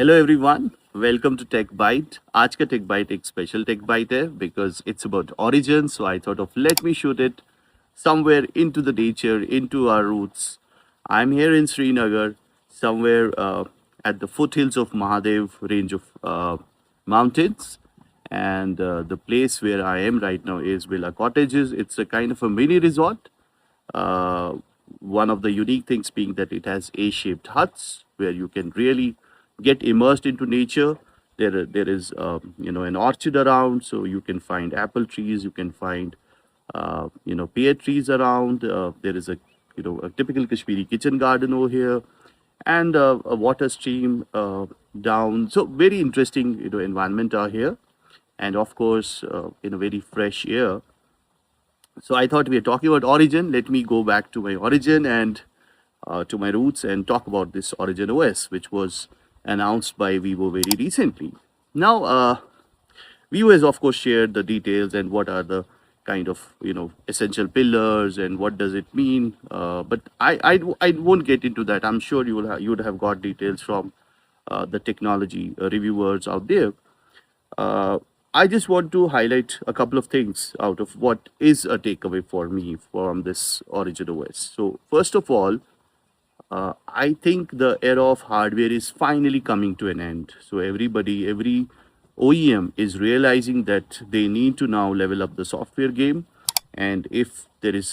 Hello everyone, welcome to tech bite. आज का tech bite एक स्पेशल टेक बाइट है because it's about origin. So I thought of let me shoot it somewhere into the nature, into our roots. I'm here in Srinagar, somewhere at the foothills of Mahadev range of mountains. And the place where I am right now is Villa Cottages. It's a kind of a mini resort. Uh, One of the unique things being that it has A-shaped huts where you can really get immersed into nature. There is an orchard around, so you can find apple trees, you can find pear trees around. There is a typical Kashmiri kitchen garden over here, and a water stream down. So very interesting environment are here, and of course very fresh air. So I thought we are talking about origin. Let me go back to my origin and to my roots and talk about this Origin OS, which was announced by Vivo very recently. Now, Vivo has of course shared the details and what are the kind of essential pillars and what does it mean. But I won't get into that. I'm sure you would have got details from the technology reviewers out there. Uh, I just want to highlight a couple of things out of what is a takeaway for me from this Origin OS. So first of all, I think the era of hardware is finally coming to an end. So every OEM is realizing that they need to now level up the software game. And if there is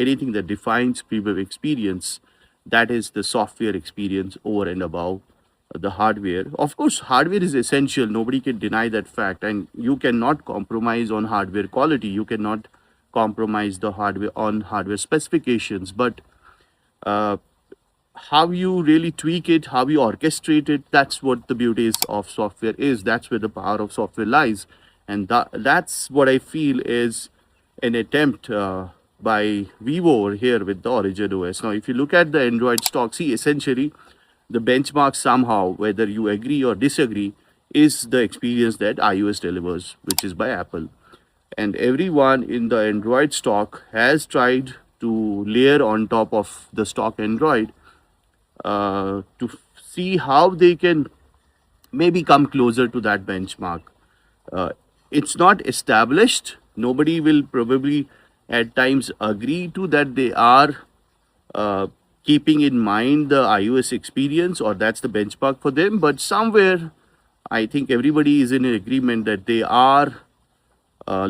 anything that defines premium experience, that is the software experience over and above the hardware. Of course, hardware is essential. Nobody can deny that fact. And you cannot compromise on hardware quality. You cannot compromise the hardware on hardware specifications. But uh, how you really tweak it, how you orchestrate it, that's what the beauty is of software is. That's where the power of software lies. And that's what I feel is an attempt by Vivo over here with the Origin OS. Now, if you look at the Android stock, see, essentially, the benchmark somehow, whether you agree or disagree, is the experience that iOS delivers, which is by Apple. And everyone in the Android stock has tried to layer on top of the stock Android to see how they can maybe come closer to that benchmark. Uh, it's not established. Nobody will probably at times agree to that they are uh, keeping in mind the iOS experience or that's the benchmark for them. But somewhere, I think everybody is in agreement that they are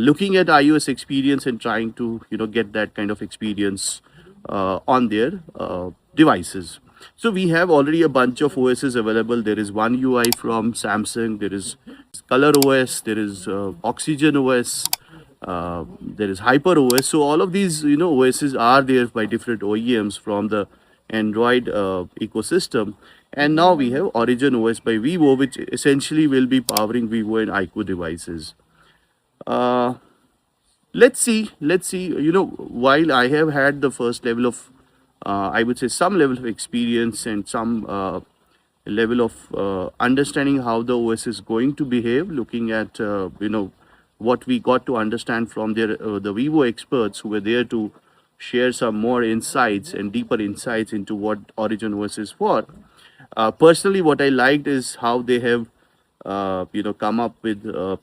looking at iOS experience and trying to get that kind of experience on their devices. So we have already a bunch of OSs available. There is One UI from Samsung. There is Color OS. There is Oxygen OS. There is Hyper OS. So all of these OSs are there by different OEMs from the Android ecosystem. And now we have Origin OS by Vivo, which essentially will be powering Vivo and iQOO devices. Uh, let's see. While I have had the first level of I would say some level of experience and some level of understanding how the OS is going to behave, looking at what we got to understand from the Vivo experts who were there to share some more insights and deeper insights into what Origin OS is for. Personally, what I liked is how they have come up with a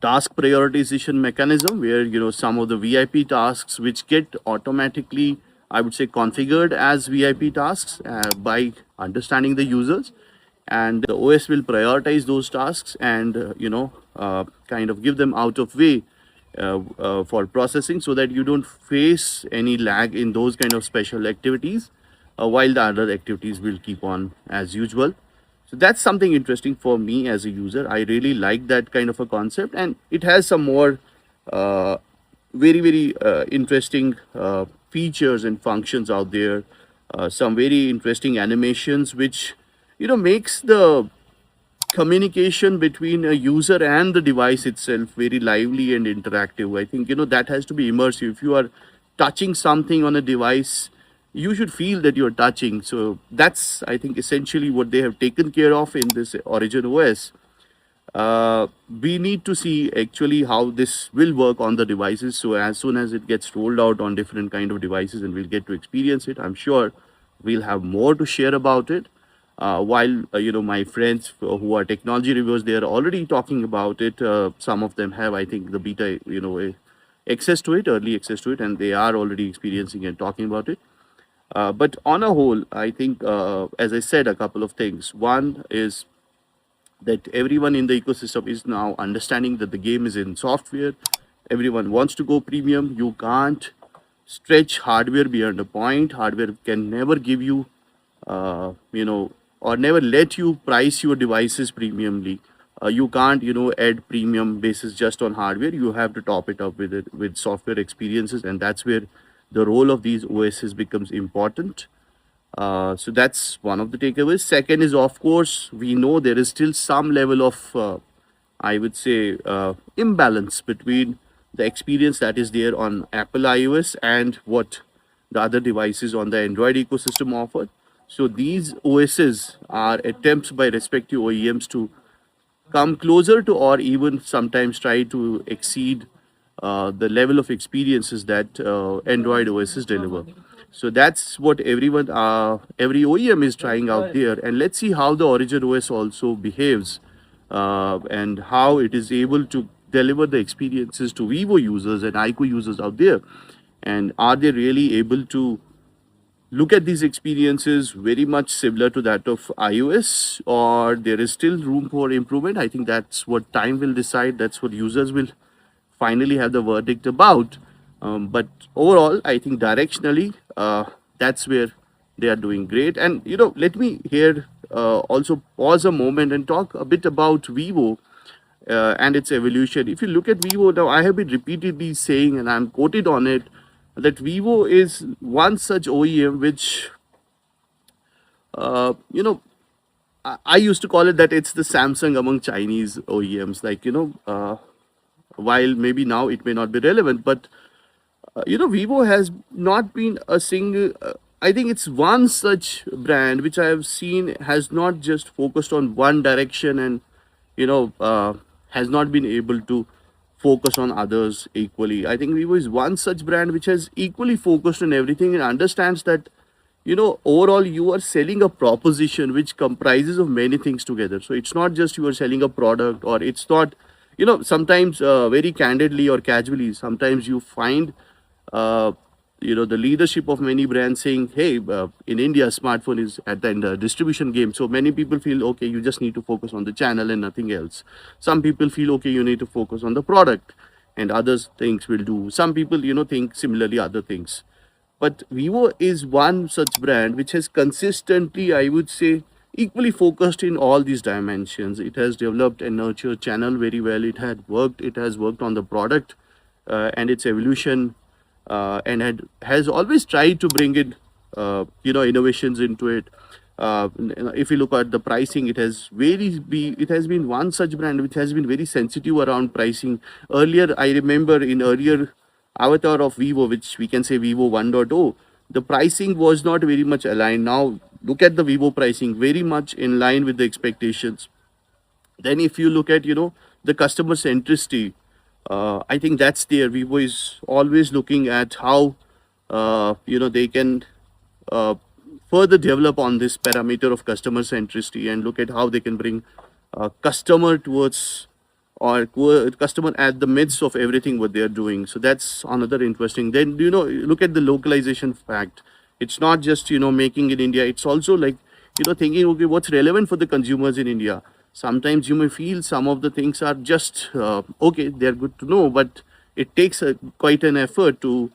task prioritization mechanism where some of the VIP tasks which get automatically, I would say, configured as VIP tasks by understanding the users, and the OS will prioritize those tasks and kind of give them out of way for processing so that you don't face any lag in those kind of special activities while the other activities will keep on as usual. So that's something interesting for me as a user. I really like that kind of a concept, and it has some more uh, very interesting features and functions out there. Some very interesting animations, which makes the communication between a user and the device itself very lively and interactive. I think that has to be immersive. If you are touching something on a device, you should feel that you're touching. So that's, I think, essentially what they have taken care of in this Origin OS. We need to see actually how this will work on the devices. So as soon as it gets rolled out on different kind of devices and we'll get to experience it, I'm sure we'll have more to share about it. While my friends who are technology reviewers, they are already talking about it. Some of them have, I think, the beta, access to it, early access to it, and they are already experiencing and talking about it. But on a whole, I think, as I said, a couple of things. One is that everyone in the ecosystem is now understanding that the game is in software. Everyone wants to go premium. You can't stretch hardware beyond a point. Hardware can never give you, uh, you know, or never let you price your devices premiumly. You can't, add premium basis just on hardware. You have to top it up with software experiences, and that's where the role of these OSs becomes important. So that's one of the takeaways. Second is, of course, we know there is still some level of, I would say, imbalance between the experience that is there on Apple iOS and what the other devices on the Android ecosystem offer. So these OSs are attempts by respective OEMs to come closer to, or even sometimes try to exceed, the level of experiences that Android OSs deliver. So that's what every OEM is trying out there, and let's see how the Origin OS also behaves, and how it is able to deliver the experiences to Vivo users and IQ users out there, and are they really able to look at these experiences very much similar to that of iOS, or there is still room for improvement. I think that's what time will decide. That's what users will finally have the verdict about. But overall, I think directionally, that's where they are doing great. And let me here also pause a moment and talk a bit about Vivo and its evolution. If you look at Vivo now, I have been repeatedly saying, and I'm quoted on it, that Vivo is one such OEM which, I used to call it that it's the Samsung among Chinese OEMs. Like, while maybe now it may not be relevant, but Vivo has not been a single. I think it's one such brand which I have seen has not just focused on one direction, and has not been able to focus on others equally. I think Vivo is one such brand which has equally focused on everything and understands that overall you are selling a proposition which comprises of many things together. So it's not just you are selling a product, or it's not, sometimes, very candidly or casually, sometimes you find, uh, the leadership of many brands saying, hey, in India smartphone is at the end, distribution game. So many people feel, okay, you just need to focus on the channel and nothing else. Some people feel, okay, you need to focus on the product, and others things will do. Some people, think similarly other things. But Vivo is one such brand which has consistently, I would say, equally focused in all these dimensions. It has developed and nurtured channel very well. It has worked on the product, and its evolution, has always tried to bring in, innovations into it. If you look at the pricing, it has been one such brand which has been very sensitive around pricing. Earlier, I remember in earlier avatar of Vivo, which we can say Vivo 1.0, the pricing was not very much aligned. Now look at the Vivo pricing, very much in line with the expectations. Then if you look at, the customer centricity, I think that's there. Vivo is always looking at how, they can, uh, further develop on this parameter of customer centricity, and look at how they can bring, customer towards, or customer at the midst of everything what they are doing. So that's another interesting. Then, look at the localization fact. It's not just, making in India. It's also like, thinking, okay, what's relevant for the consumers in India. Sometimes you may feel some of the things are just, okay, they're good to know, but it takes quite an effort to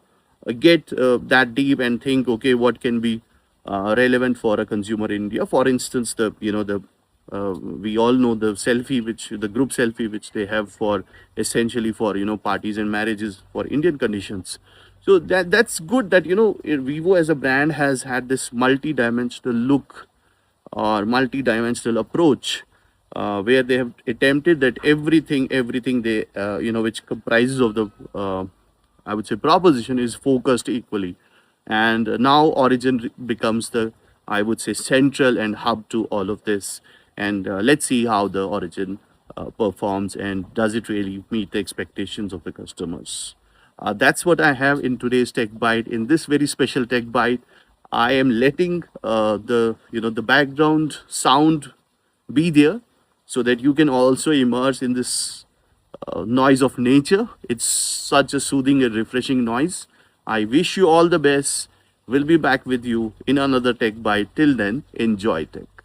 get that deep and think, okay, what can be relevant for a consumer in India. For instance, the we all know the selfie, which the group selfie, which they have for essentially for parties and marriages for Indian conditions. So that's good that Vivo as a brand has had this multi-dimensional look or multi-dimensional approach, where they have attempted that everything they, which comprises of the, I would say, proposition is focused equally. And now Origin becomes the, I would say, central and hub to all of this. And let's see how the Origin performs, and does it really meet the expectations of the customers. That's what I have in today's Tech Byte, in this very special Tech Byte. I am letting the background sound be there so that you can also immerse in this noise of nature. It's such a soothing and refreshing noise. I wish you all the best. We'll be back with you in another Tech Bite. Till then, enjoy tech.